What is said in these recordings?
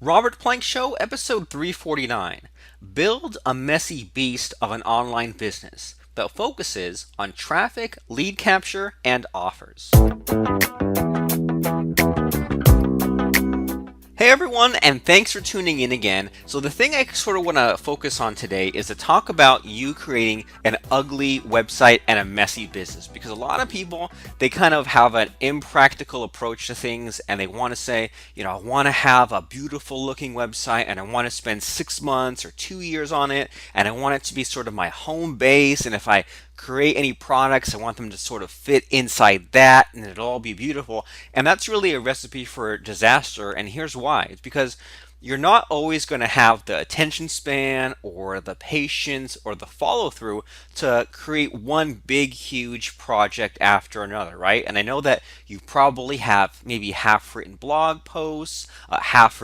Robert Plank Show, episode 349. Build a messy beast of an online business that focuses on traffic, lead capture, and offers. Hey everyone, and thanks for tuning in again. So the thing I sort of want to focus on today is to talk about you creating an ugly website and a messy business, because a lot of people, they kind of have an impractical approach to things, and they want to say, I want to have a beautiful looking website and I want to spend 6 months or 2 years on it, and I want it to be sort of my home base, and if I create any products, I want them to sort of fit inside that and it'll all be beautiful. And that's really a recipe for disaster. And here's why. It's because you're not always going to have the attention span or the patience or the follow through to create one big, huge project after another, right? And I know that you probably have maybe half written blog posts, half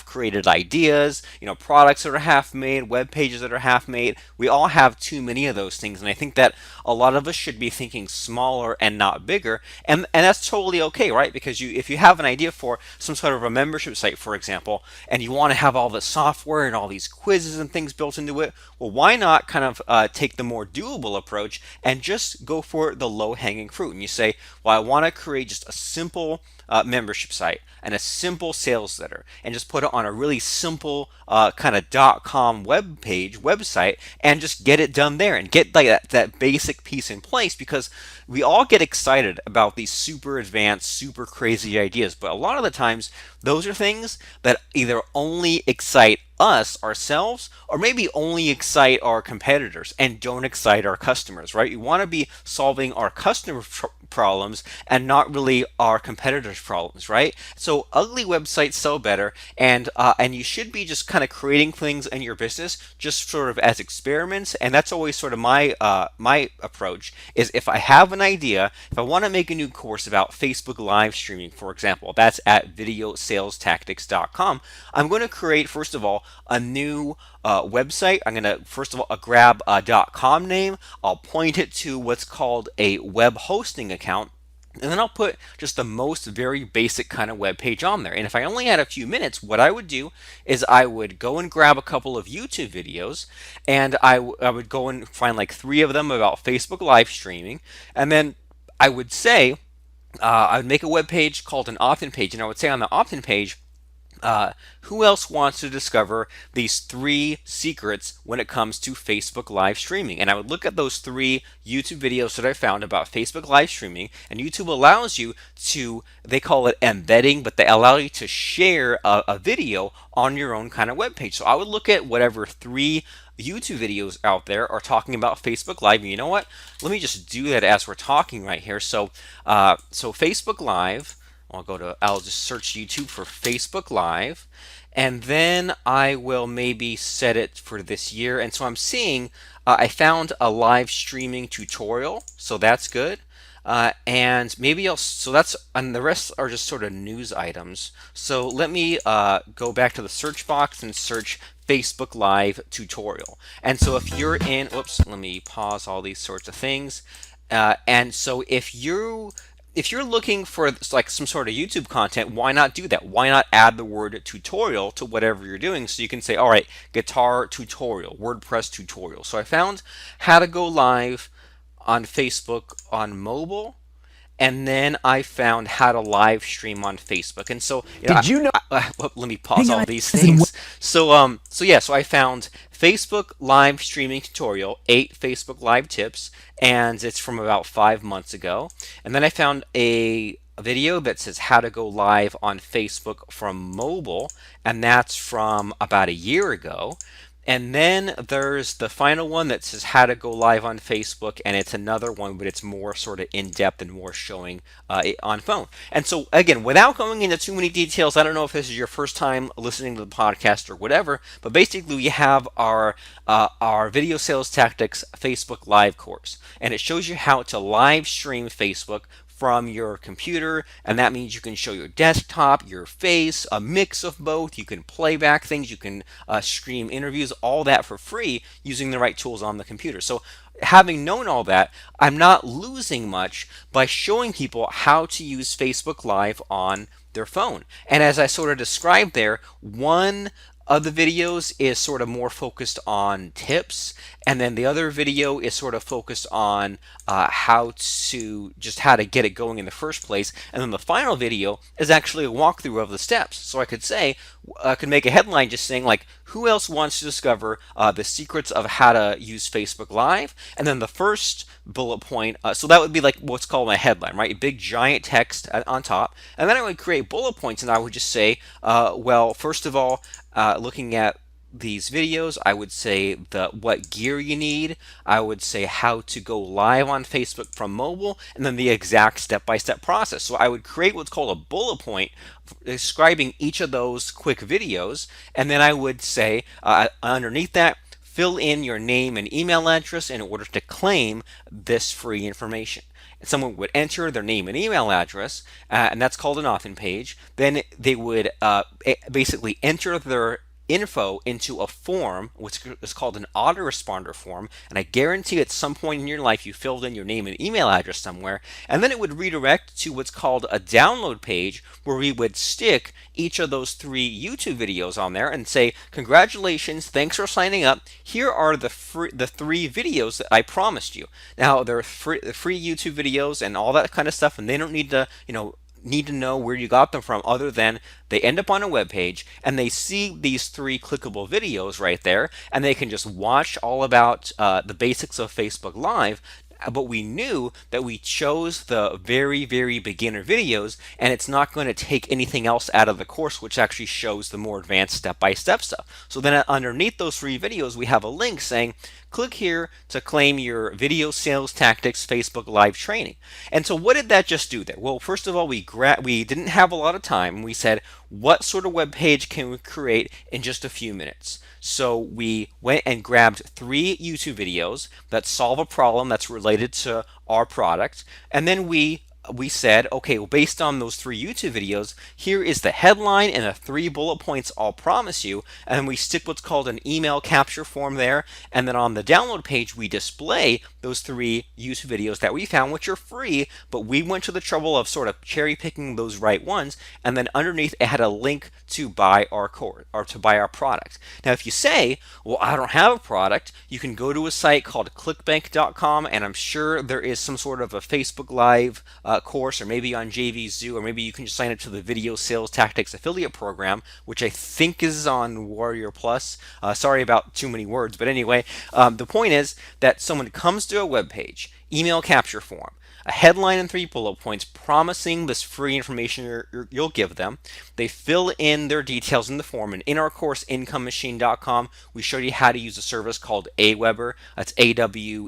created ideas, products that are half made, web pages that are half made. We all have too many of those things. And I think that a lot of us should be thinking smaller and not bigger. And that's totally okay, right? Because if you have an idea for some sort of a membership site, for example, and you want to have all the software and all these quizzes and things built into it, well, why not kind of take the more doable approach and just go for the low hanging fruit? And you say, well, I want to create just a simple membership site and a simple sales letter and just put it on a really simple kind of .com website and just get it done there and get like that basic piece in place, because we all get excited about these super advanced, super crazy ideas, but a lot of the times those are things that either only excite us ourselves or maybe only excite our competitors and don't excite our customers, right? You want to be solving our customer problems and not really our competitors problems, right? So ugly websites sell better, and you should be just kind of creating things in your business just sort of as experiments. And that's always sort of my approach is, if I have an idea, if I want to make a new course about Facebook live streaming, for example, that's at videosalestactics.com. I'm going to create, first of all, a new website. I'm going to first of all grab a .com name. I'll point it to what's called a web hosting account, and then I'll put just the most very basic kind of web page on there. And if I only had a few minutes, what I would do is I would go and grab a couple of YouTube videos, and I would go and find like 3 of them about Facebook live streaming, and then I would say I would make a web page called an opt-in page, and I would say on the opt-in page, who else wants to discover these 3 secrets when it comes to Facebook live streaming? And I would look at those 3 YouTube videos that I found about Facebook live streaming, and YouTube allows you to, they call it embedding, but they allow you to share a video on your own kind of web page. So I would look at whatever 3 YouTube videos out there are talking about Facebook Live. And you know what? Let me just do that as we're talking right here. So Facebook Live. I'll just search YouTube for Facebook Live, and then I will maybe set it for this year. And so I'm seeing, I found a live streaming tutorial, so that's good. And maybe and the rest are just sort of news items. So let me go back to the search box and search Facebook Live tutorial. And so if you're in, let me pause all these sorts of things. And so if you're looking for like some sort of YouTube content, why not do that? Why not add the word tutorial to whatever you're doing, so you can say, all right, guitar tutorial, WordPress tutorial. So I found how to go live on Facebook on mobile, and then I found how to live stream on Facebook. And so, Did you know? let me pause Hang all on. these Listen, things. So I found Facebook live streaming tutorial, 8 Facebook live tips, and it's from about 5 months ago. And then I found a video that says how to go live on Facebook from mobile, and that's from about a year ago. And then there's the final one that says how to go live on Facebook, and it's another one, but it's more sort of in depth and more showing it on phone. And so, again, without going into too many details, I don't know if this is your first time listening to the podcast or whatever, but basically we have our Video Sales Tactics Facebook Live course, and it shows you how to live stream Facebook from your computer, and that means you can show your desktop, your face, a mix of both. You can play back things, you can stream interviews, all that for free using the right tools on the computer. So having known all that, I'm not losing much by showing people how to use Facebook Live on their phone. And as I sort of described there, one of the videos is sort of more focused on tips, and then the other video is sort of focused on how to get it going in the first place, and then the final video is actually a walkthrough of the steps. So I could make a headline just saying like, who else wants to discover the secrets of how to use Facebook Live? And then the first bullet point, so that would be like what's called my headline, right? Big giant text on top, and then I would create bullet points, and I would just say, well, first of all, looking at these videos, I would say what gear you need. I would say how to go live on Facebook from mobile, and then the exact step-by-step process. So I would create what's called a bullet point describing each of those quick videos, and then I would say underneath that, fill in your name and email address in order to claim this free information. And someone would enter their name and email address, and that's called an opt-in page. Then they would basically enter their info into a form, which is called an autoresponder form, and I guarantee at some point in your life you filled in your name and email address somewhere, and then it would redirect to what's called a download page where we would stick each of those 3 YouTube videos on there and say, congratulations, thanks for signing up, here are the 3 videos that I promised you. Now they're free YouTube videos and all that kind of stuff, and they don't need to know where you got them from, other than they end up on a web page and they see these 3 clickable videos right there, and they can just watch all about the basics of Facebook Live. But we knew that we chose the very, very beginner videos, and it's not going to take anything else out of the course, which actually shows the more advanced step-by-step stuff. So then underneath those 3 videos, we have a link saying, click here to claim your video sales tactics Facebook Live training. And so what did that just do there? Well, first of all, we didn't have a lot of time. We said, what sort of web page can we create in just a few minutes? So we went and grabbed 3 YouTube videos that solve a problem that's related to our product, and then we said, okay, well, based on those 3 YouTube videos, here is the headline and the 3 bullet points I'll promise you, and we stick what's called an email capture form there, and then on the download page we display those 3 YouTube videos that we found, which are free, but we went to the trouble of sort of cherry picking those right ones, and then underneath it had a link to buy our course or to buy our product. Now if you say, well, I don't have a product, you can go to a site called clickbank.com, and I'm sure there is some sort of a Facebook Live course, or maybe on JVZoo, or maybe you can just sign up to the Video Sales Tactics Affiliate Program, which I think is on Warrior Plus. Sorry about too many words, but anyway, the point is that someone comes to a web page, email capture form, a headline and 3 bullet points promising this free information you'll give them. They fill in their details in the form, and in our course IncomeMachine.com we show you how to use a service called Aweber. That's AWEBER.com,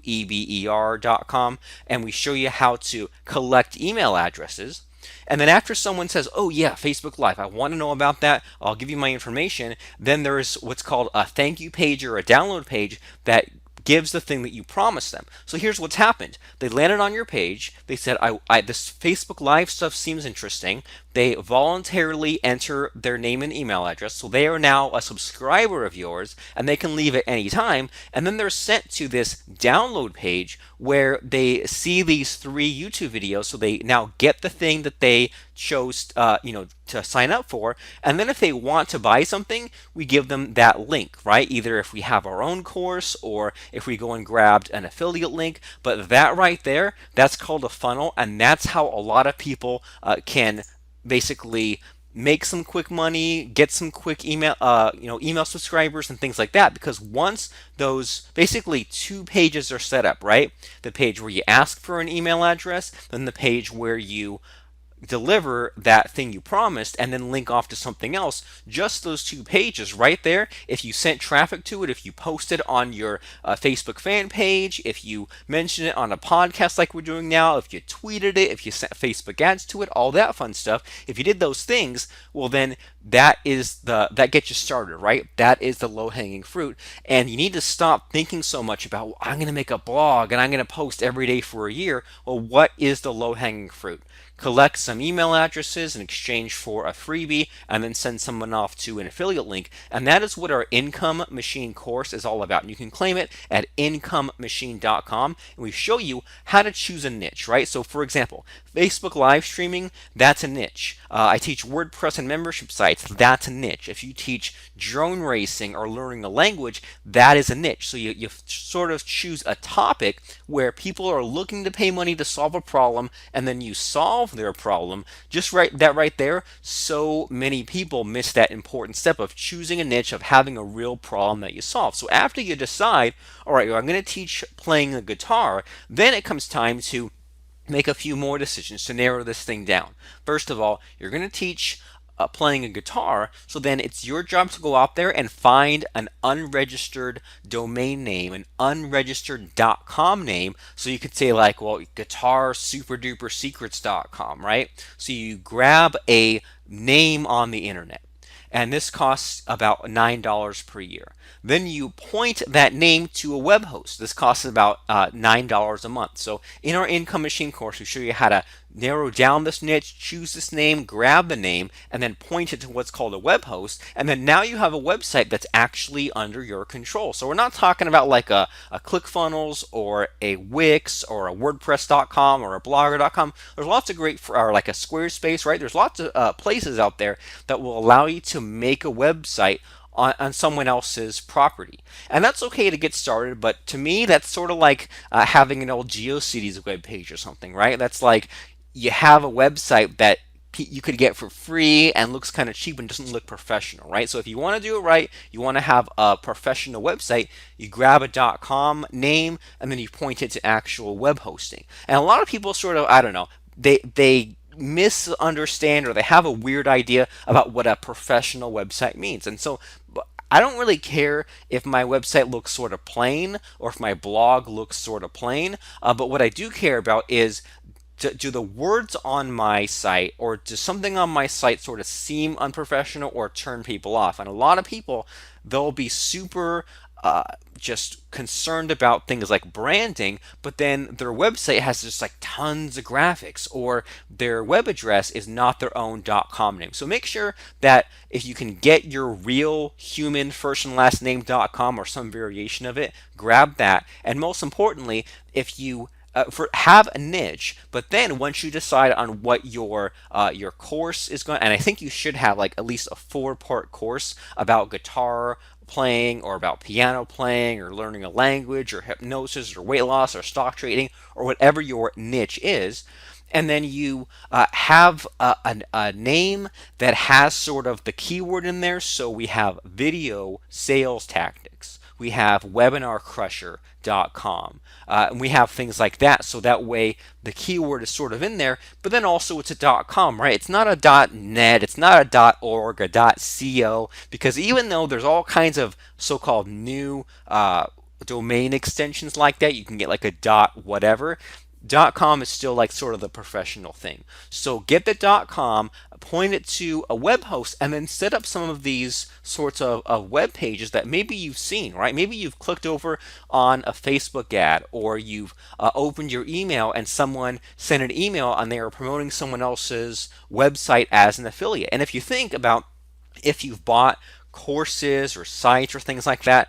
and we show you how to collect email addresses. And then after someone says, oh yeah, Facebook Live, I want to know about that, I'll give you my information, then there's what's called a thank you page or a download page that gives the thing that you promised them. So here's what's happened. They landed on your page. They said, this Facebook Live stuff seems interesting. They voluntarily enter their name and email address. So they are now a subscriber of yours, and they can leave at any time. And then they're sent to this download page where they see these 3 YouTube videos. So they now get the thing that they chose to sign up for, and then if they want to buy something, we give them that link, right? Either if we have our own course or if we go and grabbed an affiliate link. But that right there, that's called a funnel, and that's how a lot of people can basically make some quick money, get some quick email subscribers and things like that. Because once those basically 2 pages are set up, right? The page where you ask for an email address, then the page where you deliver that thing you promised, and then link off to something else. Just those 2 pages right there, if you sent traffic to it, if you posted on your Facebook fan page, if you mentioned it on a podcast like we're doing now, if you tweeted it, if you sent Facebook ads to it, all that fun stuff, if you did those things, well then that gets you started, right? That is the low-hanging fruit. And you need to stop thinking so much about, well, I'm going to make a blog and I'm going to post every day for a year. Well, what is the low-hanging fruit? collect some email addresses in exchange for a freebie, and then send someone off to an affiliate link. And that is what our Income Machine course is all about. And you can claim it at incomemachine.com. And we show you how to choose a niche, right? So for example, Facebook live streaming, that's a niche. I teach WordPress and membership sites, that's a niche. If you teach drone racing or learning a language, that is a niche. So you sort of choose a topic where people are looking to pay money to solve a problem, and then you solve their problem. Just right there, so many people miss that important step of choosing a niche, of having a real problem that you solve. So after you decide, all right, I'm going to teach playing the guitar, then it comes time to make a few more decisions to narrow this thing down. First of all, you're going to teach playing a guitar, so then it's your job to go out there and find an unregistered domain name, an unregistered .com name, so you could say like, well, guitarsuperdupersecrets.com, right? So you grab a name on the internet, and this costs about $9 per year. Then you point that name to a web host. This costs about $9 a month. So in our Income Machine course, we show you how to narrow down this niche, choose this name, grab the name, and then point it to what's called a web host. And then now you have a website that's actually under your control. So we're not talking about like a ClickFunnels or a Wix or a WordPress.com or a Blogger.com. There's lots of great, or like a Squarespace, right? There's lots of places out there that will allow you to make a website on someone else's property. And that's okay to get started, but to me, that's sort of like having an old GeoCities web page or something, right? That's like you have a website that you could get for free and looks kind of cheap and doesn't look professional, right? So if you want to do it right, you want to have a professional website, you grab a .com name and then you point it to actual web hosting. And a lot of people sort of, I don't know, they misunderstand, or they have a weird idea about what a professional website means. And so I don't really care if my website looks sort of plain or if my blog looks sort of plain, but what I do care about is, do the words on my site or does something on my site sort of seem unprofessional or turn people off? And a lot of people, they'll be super just concerned about things like branding, but then their website has just like tons of graphics, or their web address is not their own .com name. So make sure that if you can get your real human first and last name .com or some variation of it, grab that. And most importantly, if you have a niche, but then once you decide on what your course is going, and I think you should have like at least a 4-part course about guitar playing or about piano playing or learning a language or hypnosis or weight loss or stock trading or whatever your niche is. And then you have a name that has sort of the keyword in there. So we have video sales tactics. We have webinarcrusher.com. And we have things like that. So that way the keyword is sort of in there, but then also it's a .com, right? It's not a .net, it's not a .org, a .co, because even though there's all kinds of so-called new domain extensions like that, you can get like a .whatever. .com is still like sort of the professional thing. So get the .com, point it to a web host, and then set up some of these sorts of web pages that maybe you've seen, right? Maybe you've clicked over on a Facebook ad, or you've opened your email and someone sent an email and they are promoting someone else's website as an affiliate. And if you think about if you've bought courses or sites or things like that,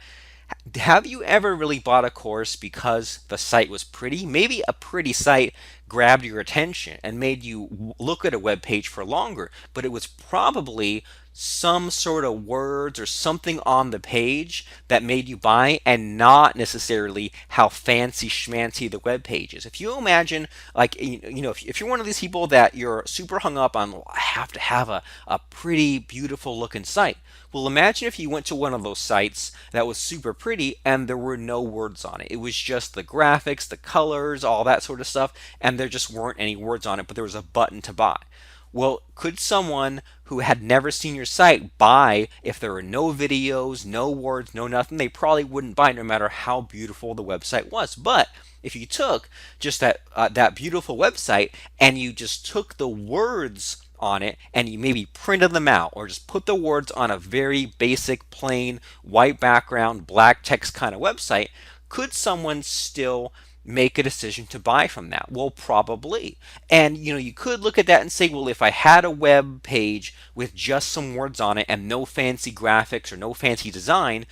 have you ever really bought a course because the site was pretty? Maybe a pretty site grabbed your attention and made you look at a web page for longer, but it was probably some sort of words or something on the page that made you buy, and not necessarily how fancy schmancy the web page is. If you imagine, like, if you're one of these people that you're super hung up on, well, I have to have a pretty beautiful looking site. Well, imagine if you went to one of those sites that was super pretty and there were no words on it. It was just the graphics, the colors, all that sort of stuff, and there just weren't any words on it, but there was a button to buy. Well, could someone who had never seen your site buy if there were no videos, no words, no nothing? They probably wouldn't buy no matter how beautiful the website was. But if you took just that beautiful website and you just took the words on it and you maybe printed them out, or just put the words on a very basic plain white background black text kind of website, could someone still make a decision to buy from that? Well, probably. And you could look at that and say, well, if I had a web page with just some words on it and no fancy graphics or no fancy design,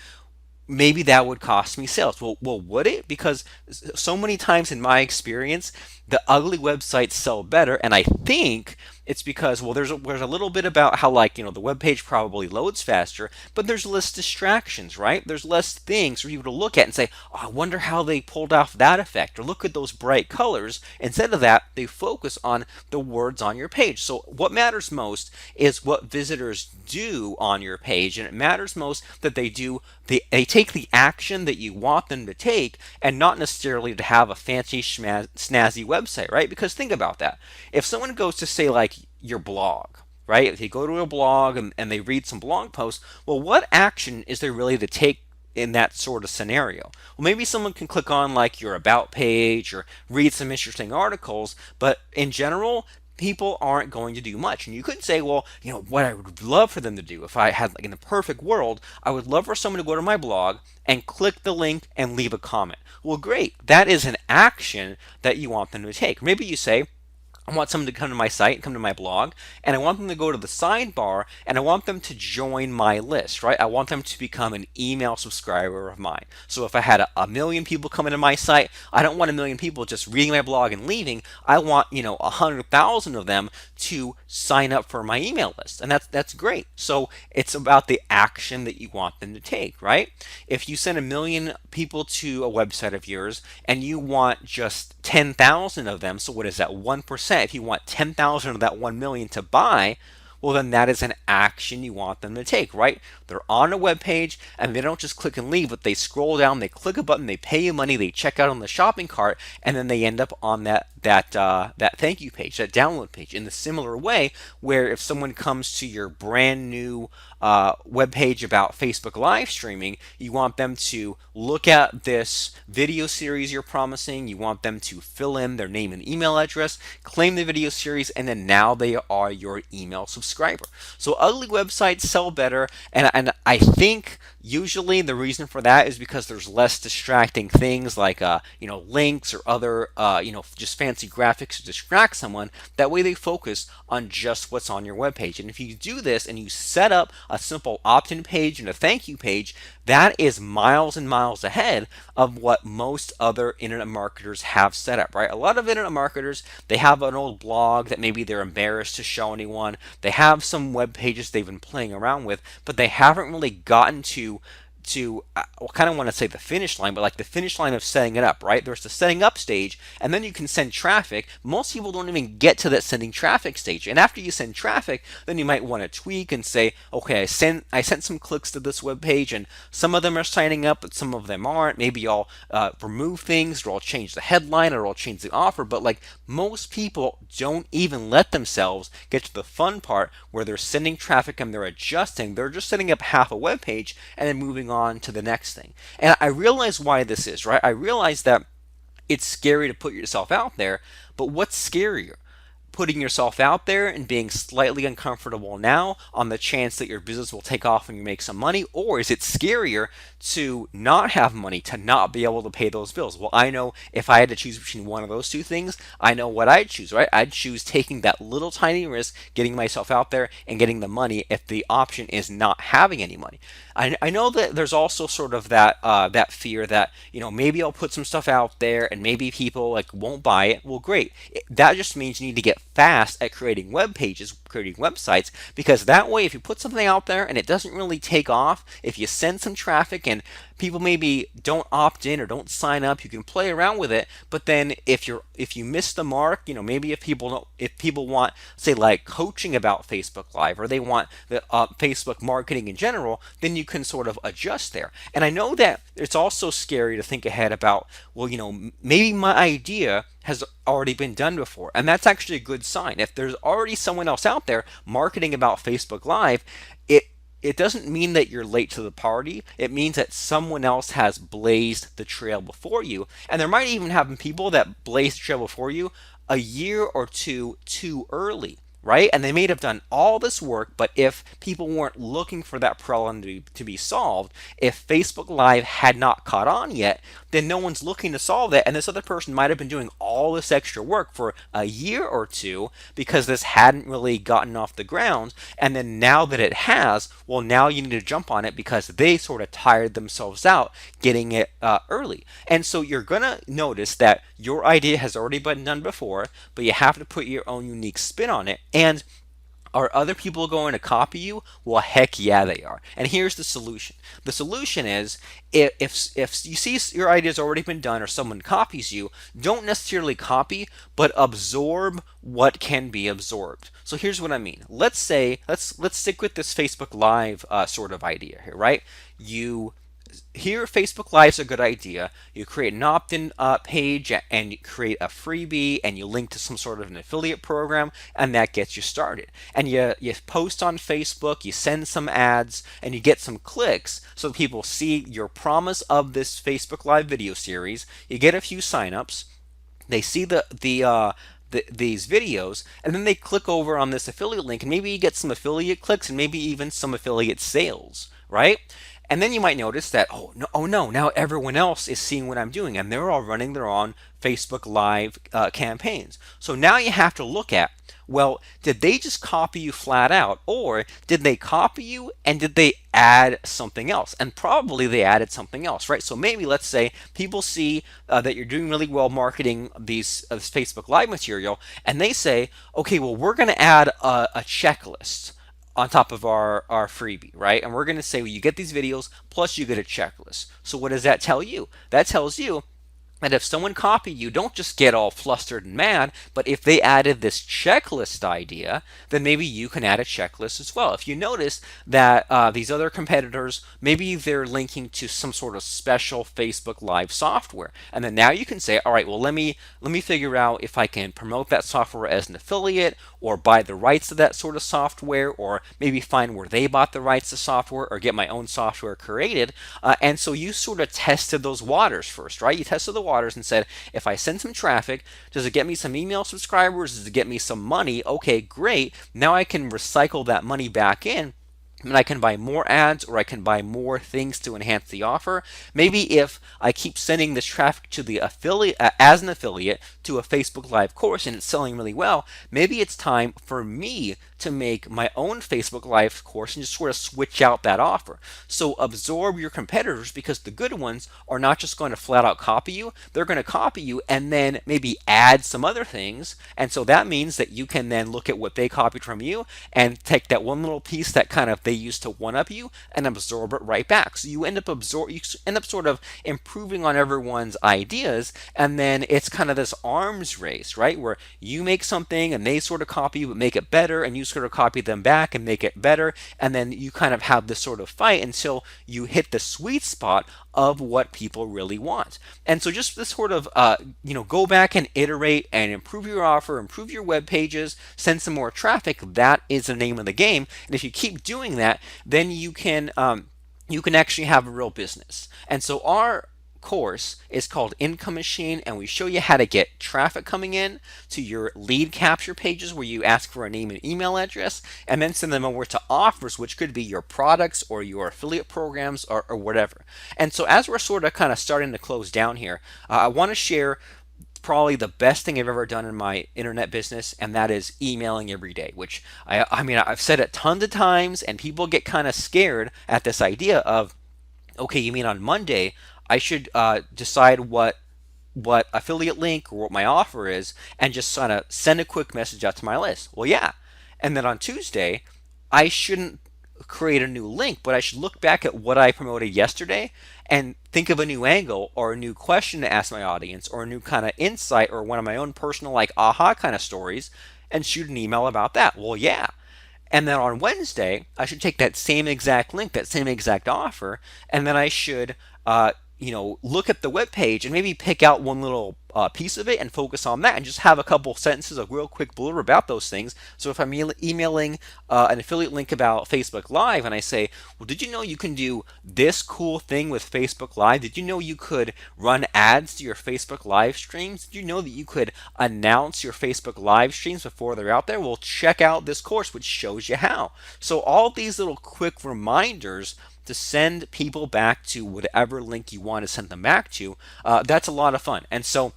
maybe that would cost me sales. Well, would it? Because so many times in my experience, the ugly websites sell better, and I think it's because, well, there's a little bit about how, like, the web page probably loads faster, but there's less distractions, right? There's less things for you to look at and say, oh, I wonder how they pulled off that effect, or look at those bright colors. Instead of that, they focus on the words on your page. So what matters most is what visitors do on your page, and it matters most that they take the action that you want them to take, and not necessarily to have a fancy snazzy website, right? Because think about that. If someone goes to, say, like, your blog, right? If you go to a blog and they read some blog posts, well, what action is there really to take in that sort of scenario? Well, maybe someone can click on, like, your about page or read some interesting articles, but in general, people aren't going to do much. And you could say, well, what I would love for them to do, if I had, like, in the perfect world, I would love for someone to go to my blog and click the link and leave a comment. Well, great. That is an action that you want them to take. Maybe you say, I want someone to come to my site, come to my blog, and I want them to go to the sidebar, and I want them to join my list, right? I want them to become an email subscriber of mine. So if I had a million people coming to my site, I don't want a million people just reading my blog and leaving. I want, 100,000 of them to sign up for my email list, and that's great. So it's about the action that you want them to take, right? If you send a million people to a website of yours and you want just 10,000 of them, so what is that, 1%? If you want 10,000 of that 1 million to buy, well, then that is an action you want them to take, right? They're on a web page and they don't just click and leave, but they scroll down, they click a button, they pay you money, they check out on the shopping cart, and then they end up on that thank you page, that download page. In the similar way, where if someone comes to your brand new web page about Facebook live streaming, you want them to look at this video series you're promising. You want them to fill in their name and email address, claim the video series, and then now they are your email subscriber. So ugly websites sell better, and I think usually the reason for that is because there's less distracting things like links or other just fancy graphics to distract someone. That way they focus on just what's on your webpage. And if you do this and you set up a simple opt-in page and a thank you page, that is miles and miles ahead of what most other internet marketers have set up, right? A lot of internet marketers, they have an old blog that maybe they're embarrassed to show anyone. They have some web pages they've been playing around with, but they haven't really gotten to I kind of want to say the finish line, but like the finish line of setting it up, right? There's the setting up stage, and then you can send traffic. Most people don't even get to that sending traffic stage. And after you send traffic, then you might want to tweak and say, okay, I sent some clicks to this web page, and some of them are signing up, but some of them aren't. Maybe I'll remove things, or I'll change the headline, or I'll change the offer. But like most people don't even let themselves get to the fun part where they're sending traffic and they're adjusting. They're just setting up half a web page and then moving on to the next thing. And I realize why this is, right? I realize that it's scary to put yourself out there, but what's scarier? Putting yourself out there and being slightly uncomfortable now on the chance that your business will take off and you make some money? Or is it scarier to not have money, to not be able to pay those bills? Well, I know if I had to choose between one of those two things, I know what I'd choose, right? I'd choose taking that little tiny risk, getting myself out there and getting the money if the option is not having any money. I know that there's also sort of that fear that, maybe I'll put some stuff out there and maybe people like won't buy it. Well, great. That just means you need to get fast at creating web pages, creating websites, because that way if you put something out there and it doesn't really take off, if you send some traffic and people maybe don't opt in or don't sign up, you can play around with it. But then if you miss the mark, maybe if people want, say, like coaching about Facebook Live, or they want the Facebook marketing in general, then you can sort of adjust there. And I know that it's also scary to think ahead about, well, maybe my idea has already been done before, and that's actually a good sign. If there's already someone else out there marketing about Facebook Live, it doesn't mean that you're late to the party. It means that someone else has blazed the trail before you. And there might even have been people that blazed the trail before you a year or two too early, right? And they may have done all this work, but if people weren't looking for that problem to be solved, if Facebook Live had not caught on yet, then no one's looking to solve that. And this other person might have been doing all this extra work for a year or two because this hadn't really gotten off the ground. And then now that it has, well, now you need to jump on it because they sort of tired themselves out getting it early. And so you're going to notice that your idea has already been done before, but you have to put your own unique spin on it. And are other people going to copy you? Well, heck yeah, they are. And here's the solution. The solution is if you see your idea's already been done or someone copies you, don't necessarily copy, but absorb what can be absorbed. So here's what I mean. Let's stick with this Facebook Live sort of idea here, right? Here, Facebook Live's a good idea. You create an opt-in page and you create a freebie and you link to some sort of an affiliate program, and that gets you started. And you post on Facebook, you send some ads, and you get some clicks so people see your promise of this Facebook Live video series. You get a few signups. They see these videos, and then they click over on this affiliate link, and maybe you get some affiliate clicks and maybe even some affiliate sales, right? And then you might notice that, oh no, now everyone else is seeing what I'm doing, and they're all running their own Facebook Live campaigns. So now you have to look at, well, did they just copy you flat out, or did they copy you and did they add something else? And probably they added something else, right? So maybe let's say people see that you're doing really well marketing this Facebook Live material, and they say, okay, well, we're going to add a checklist on top of our freebie, right? And we're going to say, well, you get these videos plus you get a checklist. So what does that tell you? That tells you that if someone copied you, don't just get all flustered and mad, but if they added this checklist idea, then maybe you can add a checklist as well. If you notice that these other competitors, maybe they're linking to some sort of special Facebook Live software, and then now you can say, all right, well, let me figure out if I can promote that software as an affiliate, or buy the rights to that sort of software, or maybe find where they bought the rights to software, or get my own software created. And so you sort of tested those waters first, right? You tested the waters and said, if I send some traffic, does it get me some email subscribers? Does it get me some money? Okay, great. Now I can recycle that money back in, and I can buy more ads, or I can buy more things to enhance the offer. Maybe if I keep sending this traffic to the affiliate as an affiliate to a Facebook Live course and it's selling really well, maybe it's time for me to make my own Facebook Live course and just sort of switch out that offer. So absorb your competitors, because the good ones are not just going to flat out copy you, they're going to copy you and then maybe add some other things. And so that means that you can then look at what they copied from you and take that one little piece that kind of they used to one up you and absorb it right back. So you end up sort of improving on everyone's ideas, and then it's kind of this arms race, right? Where you make something and they sort of copy you but make it better, and you sort of copy them back and make it better, and then you kind of have this sort of fight until you hit the sweet spot of what people really want. And so just this sort of go back and iterate and improve your offer, improve your web pages, send some more traffic. That is the name of the game. And if you keep doing that, then you can actually have a real business. And so our course is called Income Machine, and we show you how to get traffic coming in to your lead capture pages where you ask for a name and email address, and then send them over to offers, which could be your products or your affiliate programs or whatever. And so as we're sort of kind of starting to close down here, I want to share probably the best thing I've ever done in my internet business, and that is emailing every day, which I mean, I've said it tons of times, and people get kind of scared at this idea of, okay, you mean on Monday I should decide what affiliate link or what my offer is, and just kind of send a quick message out to my list. Well, yeah. And then on Tuesday, I shouldn't create a new link, but I should look back at what I promoted yesterday and think of a new angle or a new question to ask my audience, or a new kind of insight, or one of my own personal like aha kind of stories, and shoot an email about that. Well, yeah. And then on Wednesday, I should take that same exact link, that same exact offer, and then I should look at the web page and maybe pick out one little piece of it and focus on that and just have a couple sentences, a real quick blurb about those things. So if I'm emailing an affiliate link about Facebook Live and I say, well, did you know you can do this cool thing with Facebook Live? Did you know you could run ads to your Facebook Live streams? Did you know that you could announce your Facebook Live streams before they're out there? Well, check out this course which shows you how. So all these little quick reminders to send people back to whatever link you want to send them back to, that's a lot of fun. And so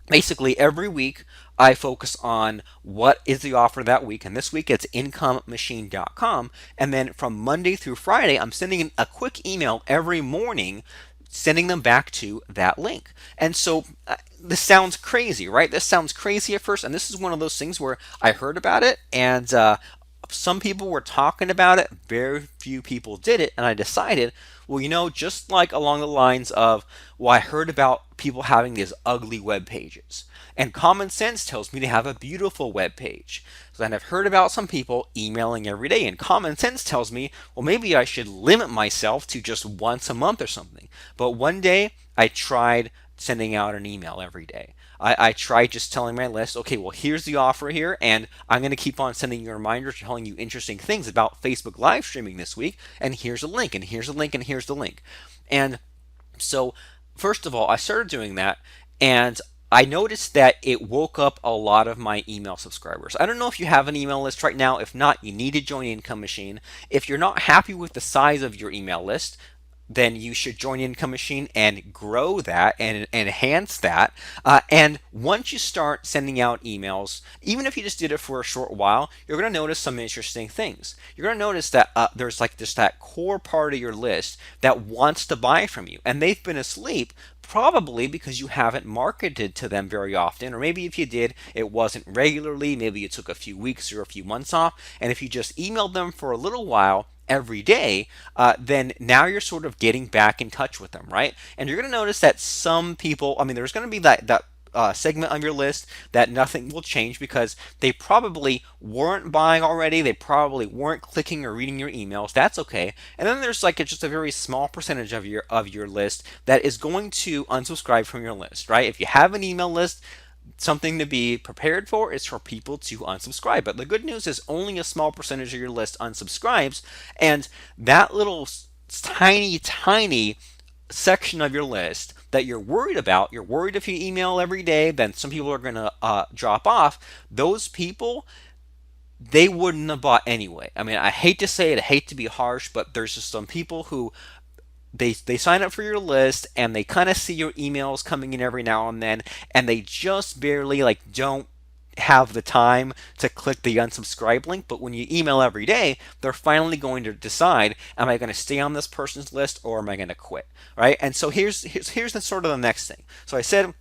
basically every week I focus on what is the offer that week, and this week it's incomemachine.com. And then from Monday through Friday, I'm sending a quick email every morning sending them back to that link. And so this sounds crazy, right? This sounds crazy at first, and this is one of those things where I heard about it and some people were talking about it, very few people did it, and I decided, well, just like along the lines of, well, I heard about people having these ugly web pages, and common sense tells me to have a beautiful web page. So then I've heard about some people emailing every day, and common sense tells me, well, maybe I should limit myself to just once a month or something. But one day I tried sending out an email every day. I tried just telling my list, okay, well, here's the offer here, and I'm going to keep on sending you reminders, telling you interesting things about Facebook live streaming this week, and here's a link, and here's a link, and here's the link. And so, first of all, I started doing that, and I noticed that it woke up a lot of my email subscribers. I don't know if you have an email list right now. If not, you need to join Income Machine. If you're not happy with the size of your email list, then you should join Income Machine and grow that and enhance that. And once you start sending out emails, even if you just did it for a short while, you're going to notice some interesting things. You're going to notice that there's like just that core part of your list that wants to buy from you, and they've been asleep. Probably because you haven't marketed to them very often, or maybe if you did, it wasn't regularly. Maybe you took a few weeks or a few months off, and if you just emailed them for a little while every day, then now you're sort of getting back in touch with them, right? And you're going to notice that some people, there's going to be that segment on your list that nothing will change because they probably weren't buying already. They probably weren't clicking or reading your emails. That's okay. And then there's just a very small percentage of your list that is going to unsubscribe from your list, right? If you have an email list, something to be prepared for is for people to unsubscribe. But the good news is only a small percentage of your list unsubscribes, and that little tiny section of your list that you're worried about, you're worried if you email every day, then some people are going to drop off. Those people, they wouldn't have bought anyway. I hate to say it, I hate to be harsh, but there's just some people who they sign up for your list and they kind of see your emails coming in every now and then, and they just barely don't have the time to click the unsubscribe link. But when you email every day, they're finally going to decide, am I going to stay on this person's list or am I going to quit, right? And so here's the sort of the next thing. So I said,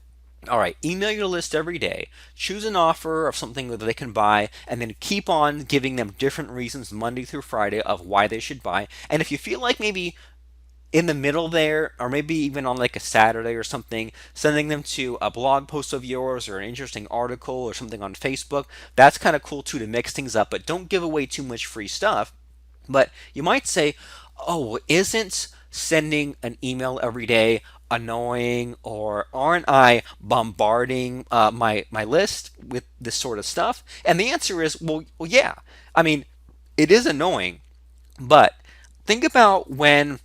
all right, email your list every day, choose an offer of something that they can buy, and then keep on giving them different reasons Monday through Friday of why they should buy. And if you feel like maybe in the middle there, or maybe even on a Saturday or something, sending them to a blog post of yours or an interesting article or something on Facebook, that's kind of cool too, to mix things up. But don't give away too much free stuff. But you might say, oh, isn't sending an email every day annoying, or aren't I bombarding my list with this sort of stuff? And the answer is, well, yeah. It is annoying, but think about when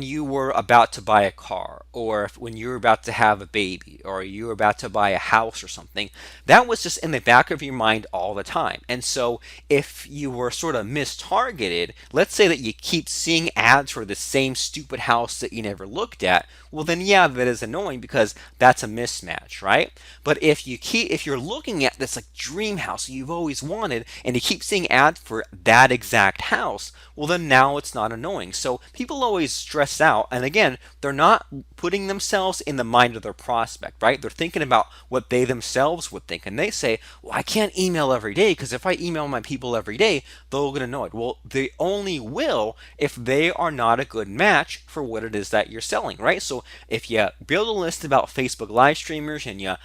you were about to buy a car, or when you were about to have a baby, or you were about to buy a house or something. That was just in the back of your mind all the time. And so if you were sort of mistargeted, let's say that you keep seeing ads for the same stupid house that you never looked at, well then yeah, that is annoying because that's a mismatch, right? But if you're looking at this dream house you've always wanted, and you keep seeing ads for that exact house, well then now it's not annoying. So people always stress out, and again, they're not putting themselves in the mind of their prospect, right? They're thinking about what they themselves would think, and they say, well, I can't email every day because if I email my people every day, they'll get annoyed. Well, they only will if they are not a good match for what it is that you're selling, right? So if you build a list about Facebook live streamers and you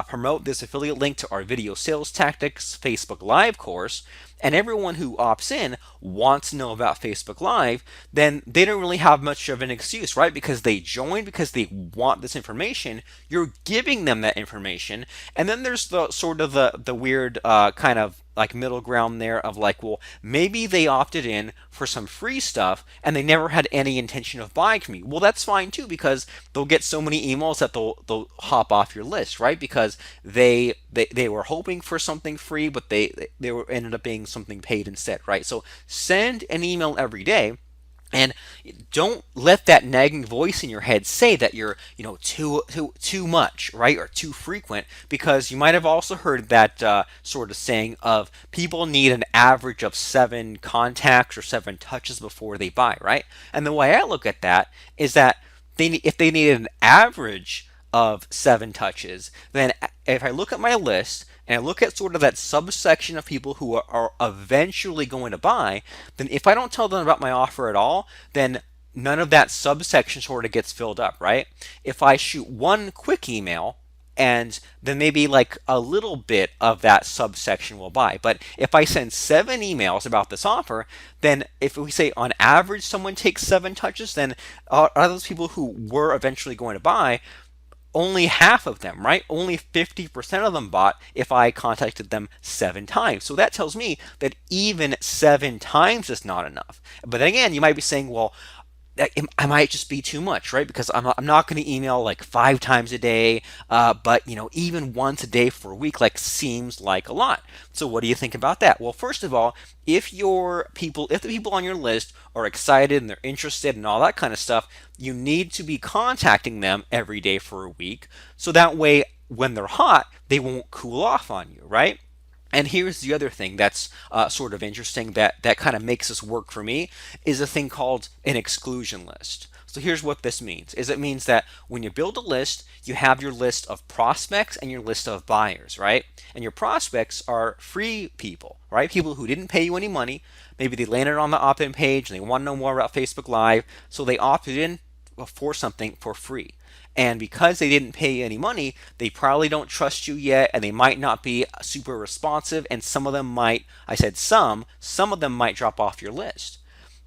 promote this affiliate link to our video sales tactics Facebook live course, and everyone who opts in wants to know about Facebook Live, then they don't really have much of an excuse, right? Because they join because they want this information. You're giving them that information, and then there's the sort of the weird kind of like middle ground there of like, well, maybe they opted in for some free stuff and they never had any intention of buying from you. Well, that's fine too, because they'll get so many emails that they'll hop off your list, right? Because they were hoping for something free, but they were ended up being something paid instead, right? So send an email every day, and don't let that nagging voice in your head say that you're, too much, right, or too frequent, because you might have also heard that sort of saying of people need an average of 7 contacts or 7 touches before they buy, right? And the way I look at that is that if they need an average of 7 touches, then if I look at my list and I look at sort of that subsection of people who are eventually going to buy, then if I don't tell them about my offer at all, then none of that subsection sort of gets filled up, right? If I shoot one quick email, and then maybe like a little bit of that subsection will buy. But if I send 7 emails about this offer, then if we say on average someone takes 7 touches, then are those people who were eventually going to buy, only half of them, right? Only 50% of them bought if I contacted them 7 times. So that tells me that even 7 times is not enough. But then again, you might be saying, well, I might just be too much, right? Because I'm not going to email like 5 times a day, but even once a day for a week like seems like a lot. So what do you think about that? Well, first of all, if the people on your list are excited and they're interested and all that kind of stuff, you need to be contacting them every day for a week, so that way when they're hot, they won't cool off on you, right? And here's the other thing that's sort of interesting that kind of makes this work for me, is a thing called an exclusion list. So here's what this means, is it means that when you build a list, you have your list of prospects and your list of buyers, right? And your prospects are free people, right? People who didn't pay you any money. Maybe they landed on the opt-in page and they want to know more about Facebook Live, so they opted in for something for free. And because they didn't pay any money, they probably don't trust you yet, and they might not be super responsive, and some of them might, I said some of them might drop off your list.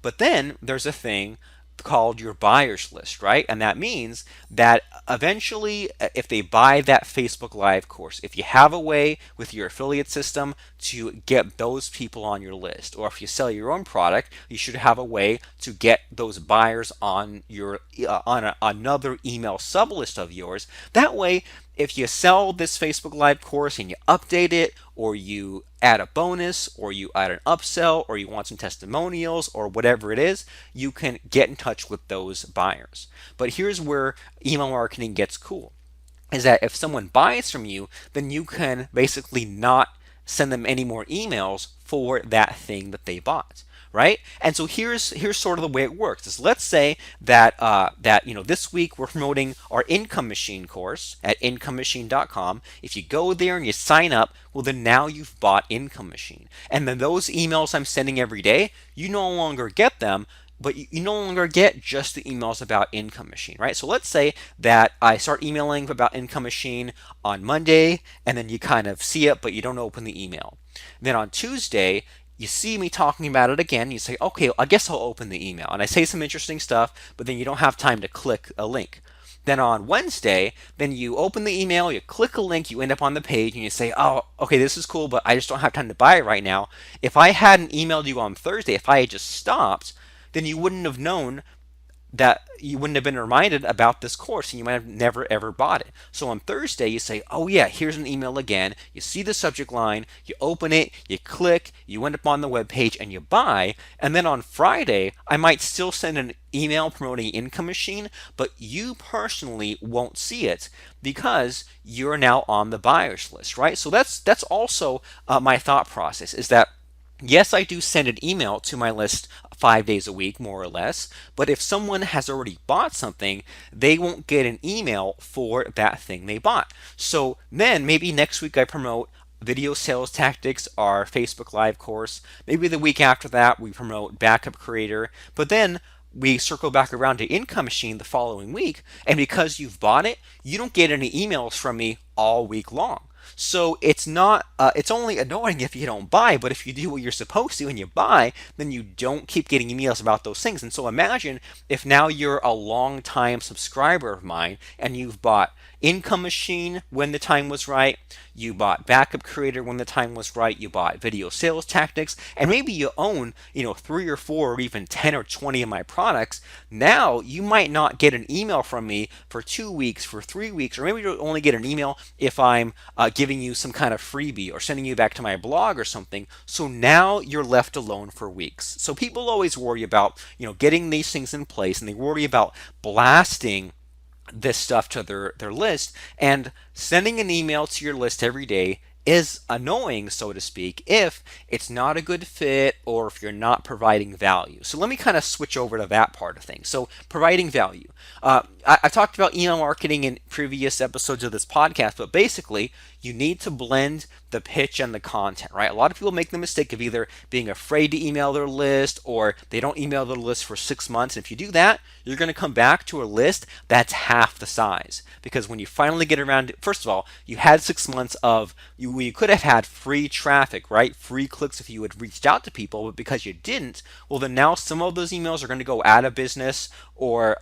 But then there's a thing called your buyers list, right? And that means that eventually, if they buy that Facebook Live course, if you have a way with your affiliate system to get those people on your list, or if you sell your own product, you should have a way to get those buyers on your another email sublist of yours. That way, if you sell this Facebook Live course and you update it, or you add a bonus, or you add an upsell, or you want some testimonials, or whatever it is, you can get in touch with those buyers. But here's where email marketing gets cool, is that if someone buys from you, then you can basically not send them any more emails for that thing that they bought, right? And so here's sort of the way it works. Is let's say that this week we're promoting our Income Machine course at incomemachine.com. If you go there and you sign up, well, then now you've bought Income Machine. And then those emails I'm sending every day, you no longer get them, but you no longer get just the emails about Income Machine, right? So let's say that I start emailing about Income Machine on Monday, and then you kind of see it, but you don't open the email. Then on Tuesday, you see me talking about it again. You say, okay, I guess I'll open the email. And I say some interesting stuff, but then you don't have time to click a link. Then on Wednesday, then you open the email, you click a link, you end up on the page, and you say, oh, okay, this is cool, but I just don't have time to buy it right now. If I hadn't emailed you on Thursday, if I had just stopped, then you wouldn't have known, that you wouldn't have been reminded about this course, and you might have never ever bought it. So on Thursday you say, oh yeah, here's an email again. You see the subject line, you open it, you click, you end up on the web page, and you buy. And then on Friday I might still send an email promoting Income Machine, but you personally won't see it because you're now on the buyers list, right? So that's also my thought process, is that yes, I do send an email to my list 5 days a week, more or less, but if someone has already bought something, they won't get an email for that thing they bought. So then maybe next week I promote Video Sales Tactics, our Facebook Live course. Maybe the week after that we promote Backup Creator, but then we circle back around to Income Machine the following week, and because you've bought it, you don't get any emails from me all week long. So it's not, it's only annoying if you don't buy, but if you do what you're supposed to and you buy, then you don't keep getting emails about those things. And so imagine if now you're a long time subscriber of mine and you've bought Income Machine when the time was right, you bought Backup Creator when the time was right, you bought Video Sales Tactics, and maybe you own, 3 or 4 or even 10 or 20 of my products. Now you might not get an email from me for 2 weeks, for 3 weeks, or maybe you'll only get an email if I'm giving you some kind of freebie or sending you back to my blog or something. So now you're left alone for weeks. So people always worry about, getting these things in place, and they worry about blasting this stuff to their list, and sending an email to your list every day is annoying, so to speak, if it's not a good fit or if you're not providing value. So let me kind of switch over to that part of things. So providing value. I talked about email marketing in previous episodes of this podcast, but basically you need to blend the pitch and the content, right? A lot of people make the mistake of either being afraid to email their list, or they don't email their list for 6 months. And if you do that, you're going to come back to a list that's half the size. Because when you finally get around, first of all, you had 6 months of, you could have had free traffic, right? Free clicks if you had reached out to people, but because you didn't, well, then now some of those emails are going to go out of business, or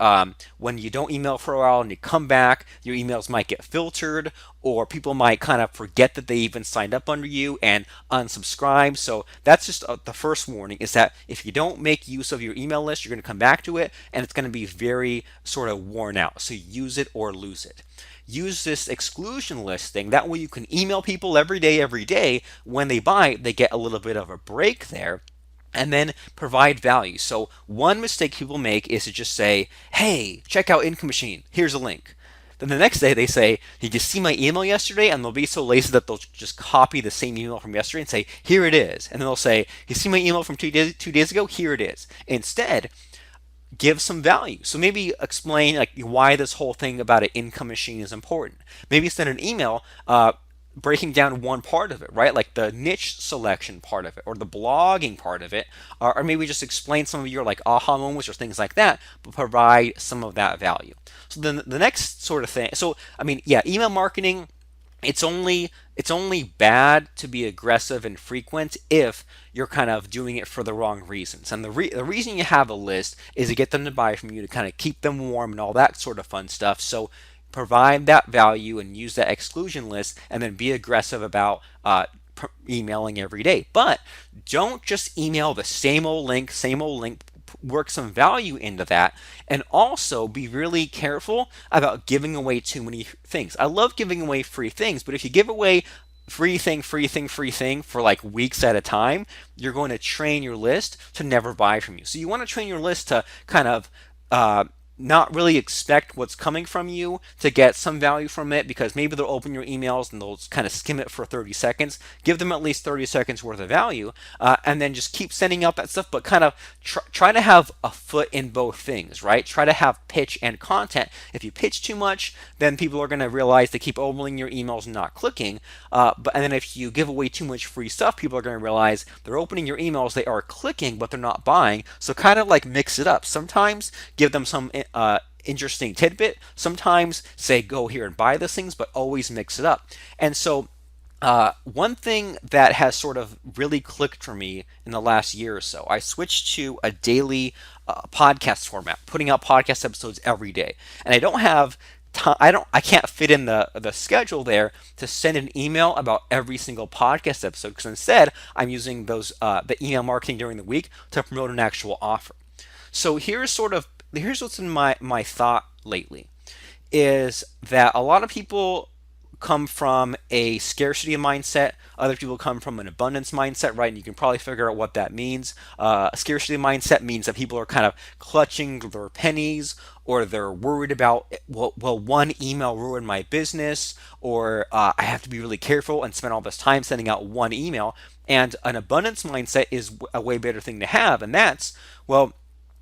when you don't email for a while and you come back, your emails might get filtered, or people might kind of forget that they even signed up under you and unsubscribe. So that's just the first warning, is that if you don't make use of your email list, you're going to come back to it and it's going to be very sort of worn out. So use it or lose it. Use this exclusion list thing. That way you can email people every day. When they buy, they get a little bit of a break there, and then provide value. So one mistake people make is to just say, hey, check out Income Machine. Here's a link. Then the next day they say, did you see my email yesterday? And they'll be so lazy that they'll just copy the same email from yesterday and say, here it is. And then they'll say, you see my email from 2 days ago? Here it is. Instead, give some value. So maybe explain like why this whole thing about an income machine is important. Maybe send an email breaking down one part of it, right? Like the niche selection part of it, or the blogging part of it, or maybe just explain some of your like aha moments or things like that, but provide some of that value. So then the next sort of thing, so I mean, yeah, email marketing, it's only bad to be aggressive and frequent if you're kind of doing it for the wrong reasons. And the reason you have a list is to get them to buy from you, to kind of keep them warm and all that sort of fun stuff. So provide that value and use that exclusion list, and then be aggressive about emailing every day. But don't just email the same old link, work some value into that, and also be really careful about giving away too many things. I love giving away free things, but if you give away free thing for like weeks at a time, you're going to train your list to never buy from you. So you want to train your list to kind of not really expect what's coming from you, to get some value from it, because maybe they'll open your emails and they'll kind of skim it for 30 seconds. Give them at least 30 seconds worth of value, and then just keep sending out that stuff, but kind of try to have a foot in both things, right? Try to have pitch and content. If you pitch too much, then people are going to realize they keep opening your emails and not clicking. And then if you give away too much free stuff, people are going to realize they're opening your emails, they are clicking, but they're not buying. So kind of like mix it up. Sometimes give them some interesting tidbit. Sometimes say go here and buy these things, but always mix it up. And so one thing that has sort of really clicked for me in the last year or so, I switched to a daily podcast format, putting out podcast episodes every day. And I don't have time, I can't fit in the schedule there to send an email about every single podcast episode, because instead I'm using the email marketing during the week to promote an actual offer. So here's what's in my thought lately, is that a lot of people come from a scarcity mindset. Other people come from an abundance mindset, right? And you can probably figure out what that means. A scarcity mindset means that people are kind of clutching their pennies, or they're worried about, will one email ruin my business, or I have to be really careful and spend all this time sending out one email. And an abundance mindset is a way better thing to have, and that's, well,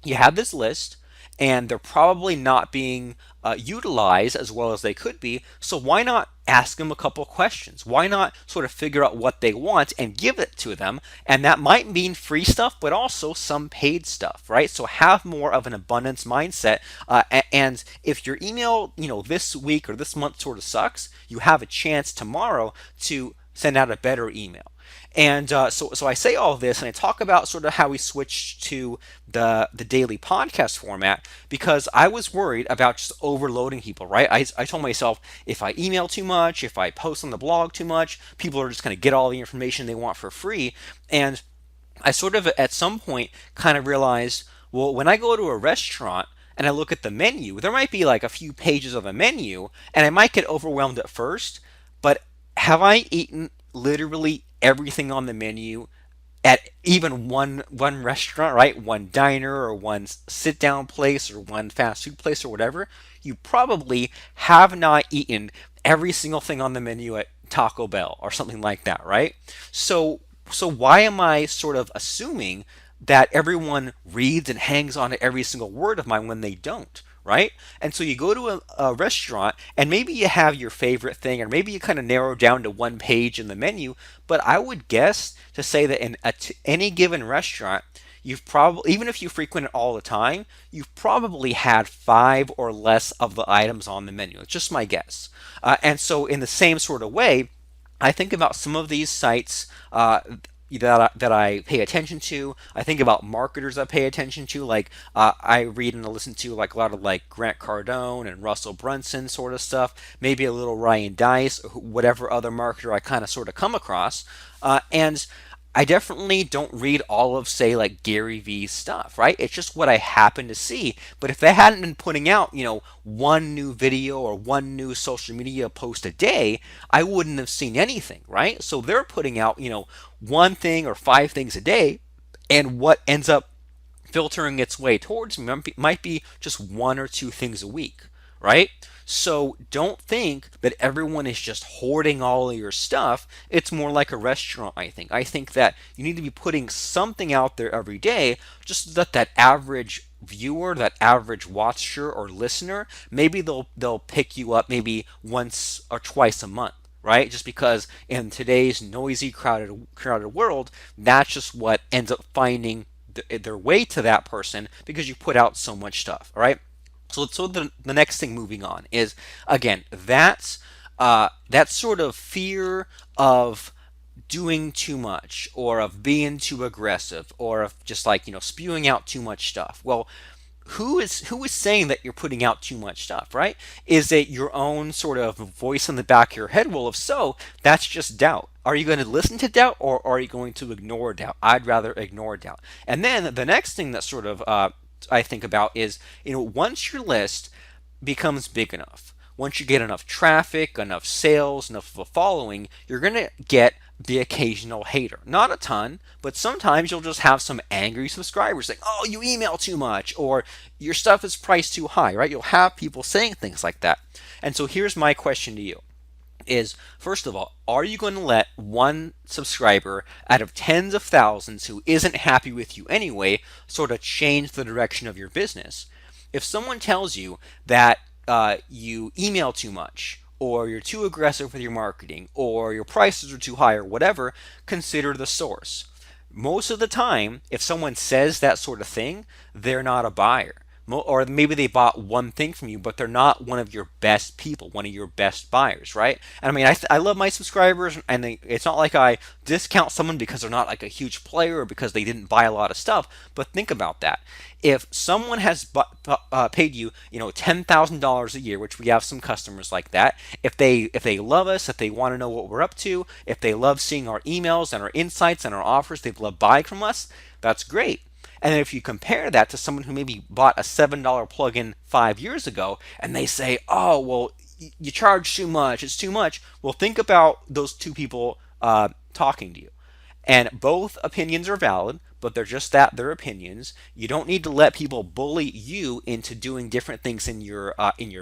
you have this list, and they're probably not being utilized as well as they could be. So why not ask them a couple questions? Why not sort of figure out what they want and give it to them? And that might mean free stuff, but also some paid stuff, right? So have more of an abundance mindset. And if your email, this week or this month sort of sucks, you have a chance tomorrow to send out a better email. And so I say all of this, and I talk about sort of how we switched to the daily podcast format because I was worried about just overloading people, right? I told myself if I email too much, if I post on the blog too much, people are just going to get all the information they want for free. And I sort of at some point kind of realized, well, when I go to a restaurant and I look at the menu, there might be like a few pages of a menu, and I might get overwhelmed at first, but have I eaten literally everything on the menu at even one restaurant, right? One diner or one sit down place or one fast food place or whatever? You probably have not eaten every single thing on the menu at Taco Bell or something like that, right? So why am I sort of assuming that everyone reads and hangs on to every single word of mine when they don't, right? And so you go to a restaurant and maybe you have your favorite thing, or maybe you kind of narrow down to one page in the menu. But I would guess to say that in any given restaurant, you've probably, even if you frequent it all the time, you've probably had five or less of the items on the menu. It's just my guess. And so in the same sort of way, I think about some of these sites that I pay attention to. I think about marketers I pay attention to. Like I read and listen to like a lot of like Grant Cardone and Russell Brunson sort of stuff. Maybe a little Ryan Dice, or whatever other marketer I kind of sort of come across. And I definitely don't read all of, say, like Gary Vee's stuff, right? It's just what I happen to see. But if they hadn't been putting out, one new video or one new social media post a day, I wouldn't have seen anything, right? So they're putting out, one thing or five things a day, and what ends up filtering its way towards me might be just one or two things a week, right? So don't think that everyone is just hoarding all of your stuff. It's more like a restaurant, I think. I think that you need to be putting something out there every day just so that average viewer, that average watcher or listener, maybe they'll pick you up maybe once or twice a month, right? Just because in today's noisy, crowded world, that's just what ends up finding their way to that person because you put out so much stuff, all right? So the next thing moving on is, again, that sort of fear of doing too much or of being too aggressive or of just like, spewing out too much stuff. Well, who is saying that you're putting out too much stuff, right? Is it your own sort of voice in the back of your head? Well, if so, that's just doubt. Are you going to listen to doubt, or are you going to ignore doubt? I'd rather ignore doubt. And then the next thing that sort of I think about is, once your list becomes big enough, once you get enough traffic, enough sales, enough of a following, you're going to get the occasional hater. Not a ton, but sometimes you'll just have some angry subscribers saying, oh, you email too much, or your stuff is priced too high, right? You'll have people saying things like that. And so here's my question to you is, first of all, are you going to let one subscriber out of tens of thousands who isn't happy with you anyway sort of change the direction of your business? If someone tells you that you email too much, or you're too aggressive with your marketing, or your prices are too high, or whatever, consider the source. Most of the time, if someone says that sort of thing, they're not a buyer. Or maybe they bought one thing from you, but they're not one of your best people, one of your best buyers, right? And I mean, I love my subscribers, and it's not like I discount someone because they're not like a huge player or because they didn't buy a lot of stuff. But think about that. If someone has paid you, $10,000 a year, which we have some customers like that, if they love us, if they want to know what we're up to, if they love seeing our emails and our insights and our offers, they love buying from us, that's great. And then if you compare that to someone who maybe bought a $7 plugin 5 years ago and they say, oh, well, you charge too much, it's too much. Well, think about those two people talking to you. And both opinions are valid, but they're just that, they're opinions. You don't need to let people bully you into doing different things in your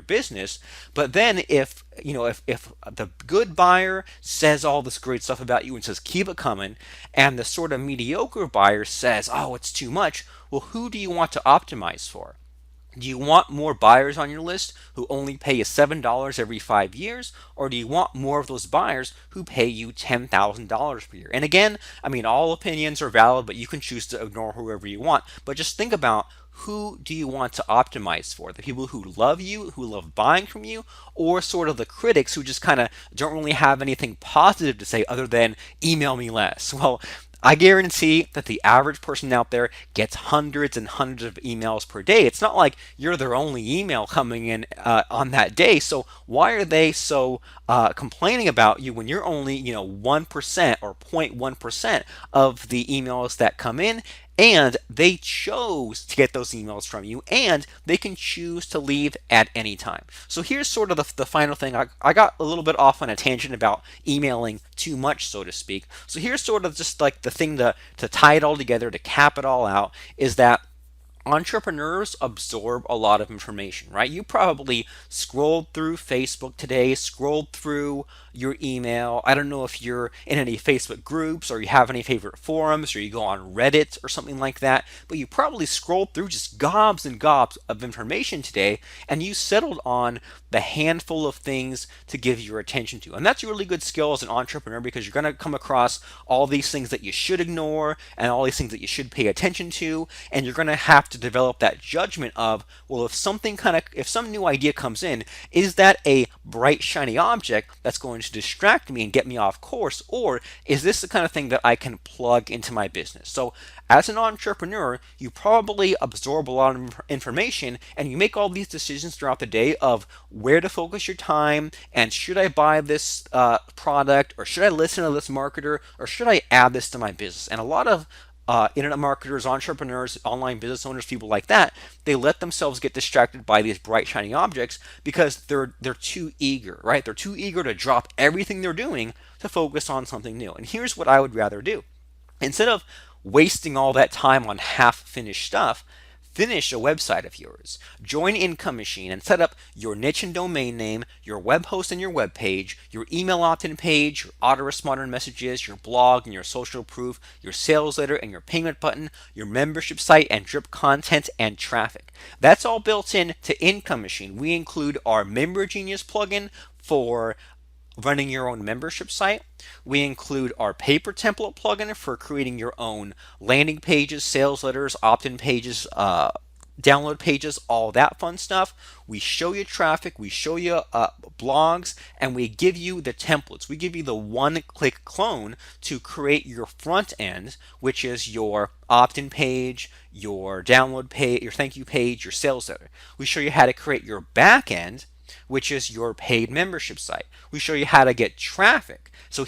business. But then if the good buyer says all this great stuff about you and says keep it coming, and the sort of mediocre buyer says, oh, it's too much, well, who do you want to optimize for? Do you want more buyers on your list who only pay you $7 every 5 years? Or do you want more of those buyers who pay you $10,000 per year? And again, I mean, all opinions are valid, but you can choose to ignore whoever you want. But just think about, who do you want to optimize for? The people who love you, who love buying from you, or sort of the critics who just kind of don't really have anything positive to say other than email me less? Well, I guarantee that the average person out there gets hundreds and hundreds of emails per day. It's not like you're their only email coming in on that day. So why are they so complaining about you when you're only 1% or 0.1% of the emails that come in? And they chose to get those emails from you, and they can choose to leave at any time. So here's sort of the final thing. I got a little bit off on a tangent about emailing too much, so to speak. So here's sort of just like the thing to tie it all together, to cap it all out, is that entrepreneurs absorb a lot of information, right? You probably scrolled through Facebook today, scrolled through your email. I don't know if you're in any Facebook groups or you have any favorite forums or you go on Reddit or something like that, but you probably scrolled through just gobs and gobs of information today, and you settled on the handful of things to give your attention to. And that's a really good skill as an entrepreneur, because you're going to come across all these things that you should ignore and all these things that you should pay attention to, and you're going to have to develop that judgment of, well, if some new idea comes in, is that a bright shiny object that's going to distract me and get me off course, or is this the kind of thing that I can plug into my business? So as an entrepreneur, you probably absorb a lot of information, and you make all these decisions throughout the day of where to focus your time, and should I buy this product, or should I listen to this marketer, or should I add this to my business? And a lot of internet marketers, entrepreneurs, online business owners, people like that, they let themselves get distracted by these bright shiny objects because they're too eager, right? They're too eager to drop everything they're doing to focus on something new. And here's what I would rather do. Instead of wasting all that time on half finished stuff, finish a website of yours. Join Income Machine and set up your niche and domain name, your web host and your web page, your email opt-in page, your autoresponder messages, your blog and your social proof, your sales letter and your payment button, your membership site and drip content and traffic. That's all built in to Income Machine. We include our Member Genius plugin for running your own membership site. We include our paper template plugin for creating your own landing pages, sales letters, opt-in pages, download pages, all that fun stuff. We show you traffic, we show you blogs, and we give you the templates. We give you the one-click clone to create your front end, which is your opt-in page, your download page, your thank you page, your sales letter. We show you how to create your back end, which is your paid membership site. We show you how to get traffic. So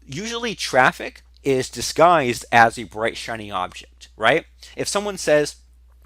usually traffic is disguised as a bright shiny object, right? If someone says,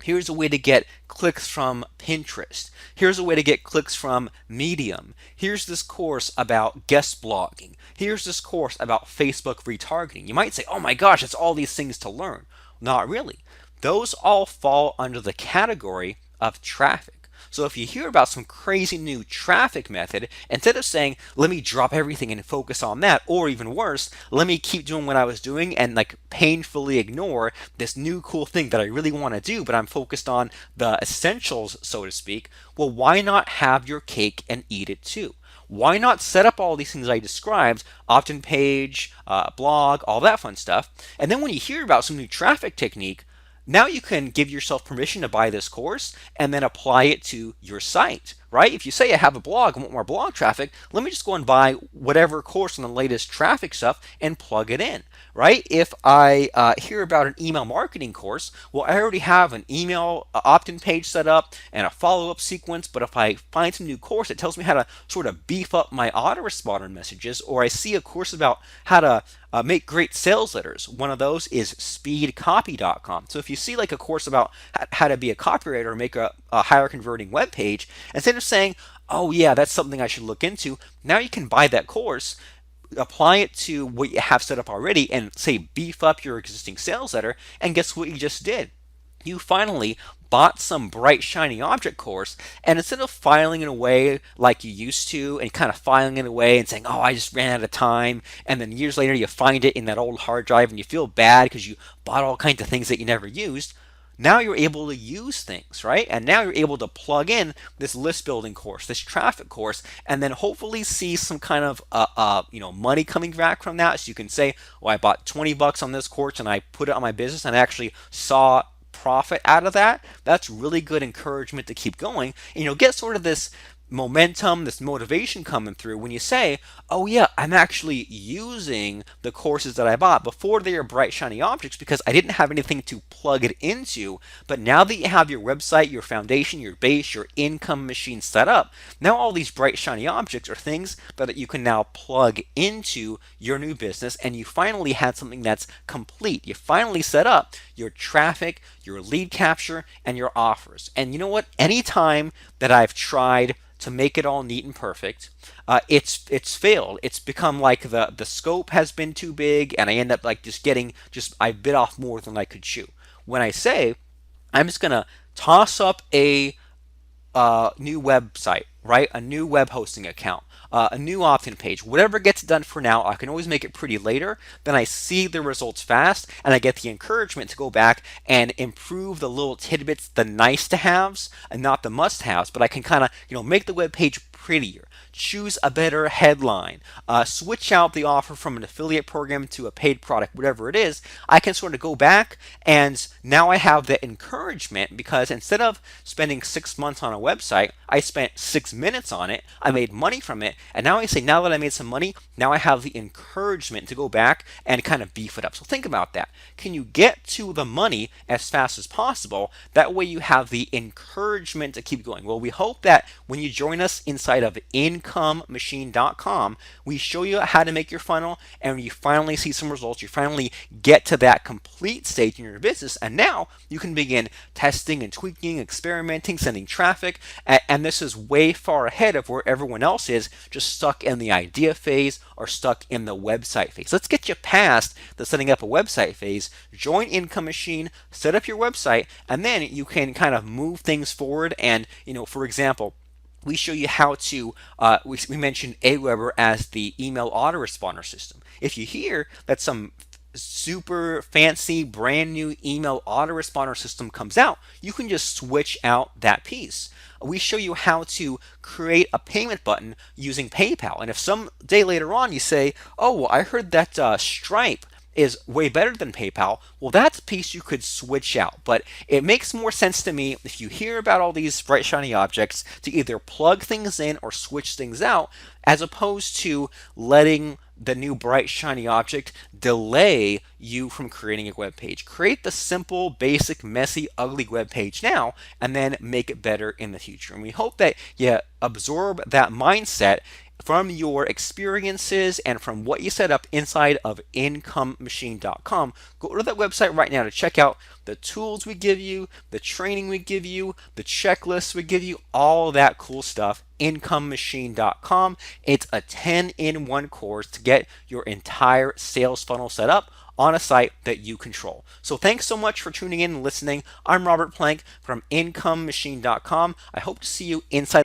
here's a way to get clicks from Pinterest, here's a way to get clicks from Medium, here's this course about guest blogging, here's this course about Facebook retargeting, you might say, oh my gosh, it's all these things to learn. Not really. Those all fall under the category of traffic. So if you hear about some crazy new traffic method, instead of saying, let me drop everything and focus on that, or even worse, let me keep doing what I was doing and like painfully ignore this new cool thing that I really want to do, but I'm focused on the essentials, so to speak, well, why not have your cake and eat it too? Why not set up all these things I described, opt-in page, blog, all that fun stuff, and then when you hear about some new traffic technique, now you can give yourself permission to buy this course and then apply it to your site, right? If you say I have a blog and want more blog traffic, let me just go and buy whatever course on the latest traffic stuff and plug it in, right? If I hear about an email marketing course, well, I already have an email opt-in page set up and a follow-up sequence, but if I find some new course that tells me how to sort of beef up my autoresponder messages, or I see a course about how to make great sales letters. One of those is speedcopy.com. So if you see like a course about how to be a copywriter or make a higher converting web page, instead of saying, oh yeah, that's something I should look into, now you can buy that course, apply it to what you have set up already, and say beef up your existing sales letter, and guess what you just did? You finally bought some bright shiny object course, and instead of filing it away like you used to and kind of filing it away and saying, oh, I just ran out of time, and then years later you find it in that old hard drive and you feel bad because you bought all kinds of things that you never used, now you're able to use things, right? And now you're able to plug in this list building course, this traffic course, and then hopefully see some kind of money coming back from that. So you can say, well, I bought 20 bucks on this course and I put it on my business and I actually saw profit out of that. That's really good encouragement to keep going. And you'll get sort of this momentum, this motivation coming through when you say, oh yeah, I'm actually using the courses that I bought. Before they are bright shiny objects because I didn't have anything to plug it into. But now that you have your website, your foundation, your base, your income machine set up, now all these bright shiny objects are things that you can now plug into your new business, and you finally had something that's complete. You finally set up your traffic, your lead capture, and your offers. And you know what? Anytime that I've tried to make it all neat and perfect, it's failed. It's become like the scope has been too big, and I end up like I bit off more than I could chew. When I say I'm just gonna toss up a new website, right? A new web hosting account, a new opt-in page, whatever gets done for now, I can always make it pretty later. Then I see the results fast and I get the encouragement to go back and improve the little tidbits, the nice to haves and not the must haves, but I can kind of, make the web page prettier. Choose a better headline, switch out the offer from an affiliate program to a paid product, whatever it is. I can sort of go back and now I have the encouragement because instead of spending 6 months on a website, I spent 6 minutes on it. I made money from it. And now I say, now that I made some money, now I have the encouragement to go back and kind of beef it up. So think about that. Can you get to the money as fast as possible? That way you have the encouragement to keep going. Well, we hope that when you join us inside of IncomeMachine.com, we show you how to make your funnel, and you finally see some results. You finally get to that complete stage in your business, and now you can begin testing and tweaking, experimenting, sending traffic, and this is way far ahead of where everyone else is, just stuck in the idea phase or stuck in the website phase. Let's get you past the setting up a website phase. Join Income Machine, set up your website, and then you can kind of move things forward. And for example, we show you how to, we mentioned Aweber as the email autoresponder system. If you hear that some super fancy brand new email autoresponder system comes out, you can just switch out that piece. We show you how to create a payment button using PayPal. And if some day later on you say, oh, well, I heard that Stripe is way better than PayPal, well, that's a piece you could switch out. But it makes more sense to me if you hear about all these bright shiny objects to either plug things in or switch things out, as opposed to letting the new bright shiny object delay you from creating a web page. Create the simple, basic, messy, ugly web page now, and then make it better in the future. And we hope that you absorb that mindset from your experiences and from what you set up inside of IncomeMachine.com. Go to that website right now to check out the tools we give you, the training we give you, the checklists we give you, all that cool stuff. IncomeMachine.com. It's a 10-in-1 course to get your entire sales funnel set up on a site that you control. So thanks so much for tuning in and listening. I'm Robert Plank from IncomeMachine.com. I hope to see you inside